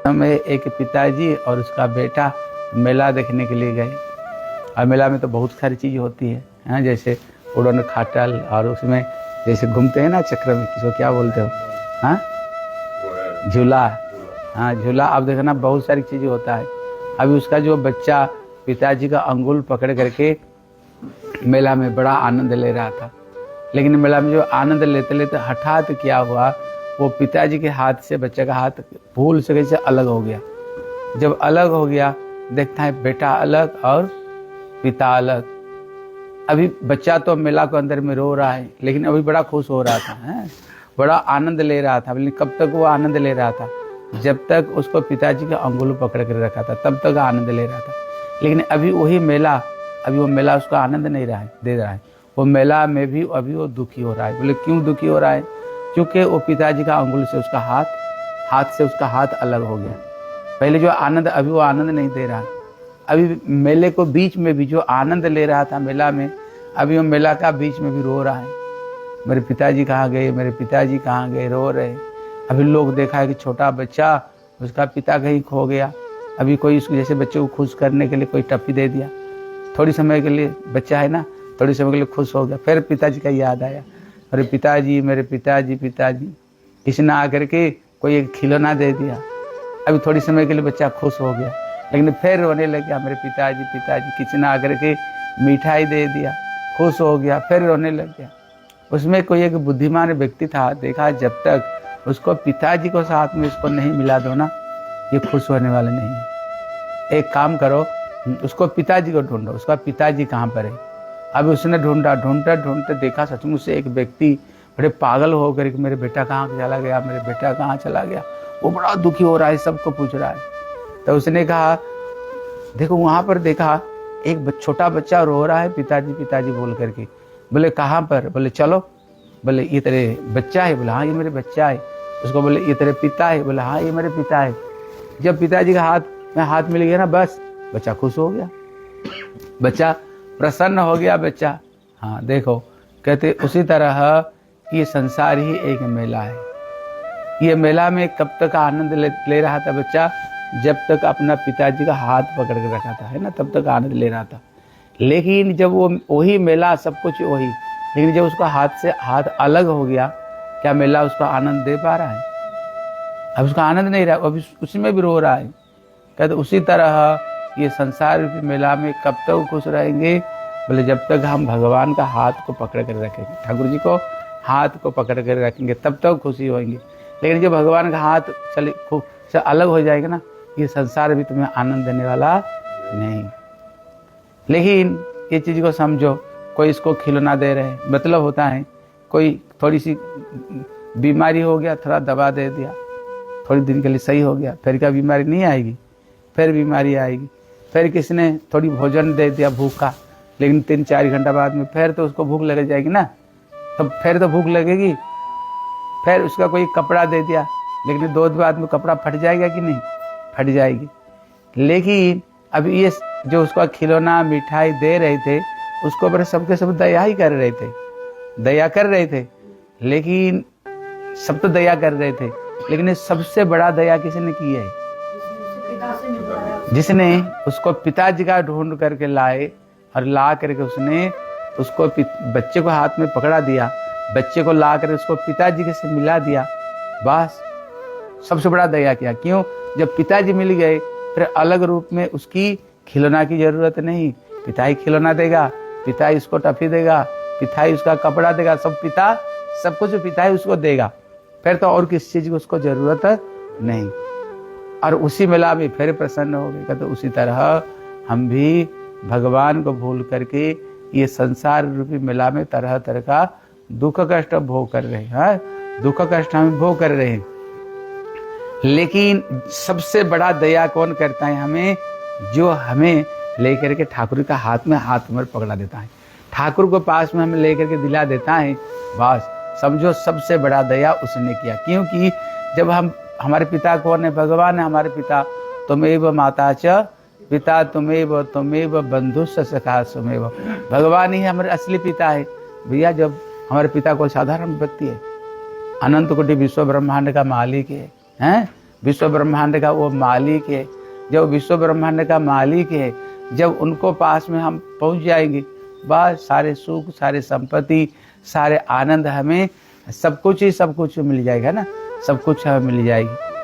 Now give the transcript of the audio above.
में एक पिताजी और उसका बेटा मेला देखने के लिए गए। और मेला में तो बहुत सारी चीज़ होती है, हाँ, जैसे उड़न खाटल, और उसमें जैसे घूमते हैं ना चक्र में, किसको क्या बोलते हो, हाँ, झूला, हाँ झूला। अब देखना बहुत सारी चीज़ें होता है। अभी उसका जो बच्चा पिताजी का अंगुल पकड़ करके मेला में बड़ा आनंद ले रहा था, लेकिन मेला में जो आनंद लेते लेते हठात क्या हुआ, वो पिताजी के हाथ से बच्चे का हाथ भूल से कैसे अलग हो गया। जब अलग हो गया, देखता है बेटा अलग और पिता अलग। अभी बच्चा तो मेला के अंदर में रो रहा है, लेकिन अभी बड़ा खुश हो रहा था, है? बड़ा आनंद ले रहा था। लेकिन कब तक वो आनंद ले रहा था? जब तक उसको पिताजी का अंगुल पकड़ कर रखा था, तब तक आनंद ले रहा था। लेकिन अभी वही मेला, अभी वो मेला उसको आनंद नहीं रहा है, दे रहा है। वो मेला में भी अभी वो दुखी हो रहा है। बोले क्यों दुखी हो रहा है? क्योंकि वो पिताजी का अंगुल से उसका हाथ से उसका हाथ अलग हो गया। पहले जो आनंद, अभी वो आनंद नहीं दे रहा है। अभी मेले को बीच में भी जो आनंद ले रहा था मेला में, अभी वो मेला का बीच में भी रो रहा है। मेरे पिताजी कहाँ गए, मेरे पिताजी कहाँ गए, रो रहे। अभी लोग देखा है कि छोटा बच्चा, उसका पिता कहीं खो गया। अभी कोई उसको जैसे बच्चे को खुश करने के लिए कोई टप्पी दे दिया, थोड़ी समय के लिए बच्चा है ना, थोड़ी समय के लिए खुश हो गया, फिर पिताजी का याद आया, मेरे पिताजी, मेरे पिताजी, पिताजी। इसने आकर के कोई एक खिलौना दे दिया। अभी थोड़ी समय के लिए बच्चा खुश हो गया, लेकिन फिर रोने लग गया, मेरे पिताजी, पिताजी। किसी ने आकर के मिठाई दे दिया, खुश हो गया, फिर रोने लग गया। उसमें कोई एक बुद्धिमान व्यक्ति था, देखा जब तक उसको पिताजी को साथ में इसको नहीं मिला दो ना, ये खुश होने वाला नहीं है। एक काम करो, उसको पिताजी को ढूंढो, उसका पिताजी कहाँ पर है। अब उसने ढूंढा, ढूंढते ढूंढते देखा सचमुच से एक व्यक्ति बड़े पागल हो कर कि मेरे बेटा कहाँ चला गया, मेरे बेटा कहाँ चला गया। वो बड़ा दुखी हो रहा है, सबको पूछ रहा है। तो उसने कहा, देखो वहाँ पर देखा एक छोटा बच्चा रो रहा है, पिताजी पिताजी बोल करके। बोले कहाँ पर? बोले चलो। बोले ये तेरे बच्चा है? बोले हाँ ये मेरे बच्चा है। उसको बोले ये तेरे पिता है? बोले हाँ ये मेरे पिता है। जब पिताजी का हाथ मिल गया ना, बस बच्चा खुश हो गया, बच्चा प्रसन्न हो गया बच्चा। हाँ देखो, कहते उसी तरह ये संसार ही एक मेला है। ये मेला में कब तक आनंद ले रहा था बच्चा? जब तक अपना पिताजी का हाथ पकड़ के रखा था, है ना, तब तक आनंद ले रहा था। लेकिन जब वो वही मेला, सब कुछ वही, लेकिन जब उसका हाथ से हाथ अलग हो गया, क्या मेला उसका आनंद दे पा रहा है? अब उसका आनंद नहीं रहा, अभी उसी में भी रो रहा है। कहते उसी तरह ये संसार रूपी मेला में कब तक खुश रहेंगे? बोले जब तक हम भगवान का हाथ को पकड़ कर रखेंगे, ठाकुर जी को हाथ को पकड़ कर रखेंगे, तब तक खुशी होंगे। लेकिन जब भगवान का हाथ चले से अलग हो जाएगा ना, ये संसार भी तुम्हें आनंद देने वाला नहीं। लेकिन ये चीज़ को समझो, कोई इसको खिलौना दे रहे, मतलब होता है कोई थोड़ी सी बीमारी हो गया, थोड़ा दवा दे दिया, थोड़ी दिन के लिए सही हो गया, फिर क्या बीमारी नहीं आएगी? फिर बीमारी आएगी। फिर किसी ने थोड़ी भोजन दे दिया भूखा, लेकिन 3-4 घंटा बाद में फिर तो उसको भूख लग जाएगी ना, तो फिर तो भूख लगेगी। फिर उसका कोई कपड़ा दे दिया, लेकिन 2 दिन बाद में कपड़ा फट जाएगा कि नहीं? फट जाएगी। लेकिन अब ये जो उसका खिलौना मिठाई दे रहे थे, उसको पर सबके सब दया ही कर रहे थे, दया कर रहे थे। लेकिन सब तो दया कर रहे थे, लेकिन सबसे बड़ा दया किसने की है? जिसने उसको पिताजी का ढूंढ करके लाए, और ला करके उसने उसको बच्चे को हाथ में पकड़ा दिया, बच्चे को ला कर उसको पिताजी के से मिला दिया, बस सबसे बड़ा दया किया। क्यों? जब पिताजी मिल गए, फिर अलग रूप में उसकी खिलौना की जरूरत नहीं, पिता ही खिलौना देगा, पिता ही उसको टफी देगा, पिता ही उसका कपड़ा देगा, सब पिता, सब कुछ पिता ही उसको देगा। फिर तो और किसी चीज की उसको जरूरत नहीं। और उसी मेला में फिर प्रसन्न हो गए। तो उसी तरह हम भी भगवान को भूल करके ये संसार रूपी मेला में तरह तरह का दुख कष्ट भोग कर रहे हैं, दुख कष्ट हम भोग कर रहे हैं। लेकिन सबसे बड़ा दया कौन करता है हमें? जो हमें लेकर के ठाकुर का हाथ में पकड़ा देता है, ठाकुर को पास में हमें लेकर के दिला देता है, बस समझो सबसे बड़ा दया उसने किया। क्योंकि जब हमारे पिता कौन है? भगवान है हमारे पिता। तुमेव माता च पिता तुमेव बंधुश्च सखा सुमेव। भगवान ही हमारे असली पिता है भैया। जब हमारे पिता को साधारण व्यक्ति है, अनंत कोटि विश्व ब्रह्मांड का मालिक है, विश्व ब्रह्मांड का वो मालिक है, जब विश्व ब्रह्मांड का मालिक है, जब उनको पास में हम पहुंच जाएंगे, बस सारे सुख, सारे संपत्ति, सारे आनंद हमें सब कुछ ही सब कुछ मिल जाएगा ना, सब कुछ हमें मिल जाएगी।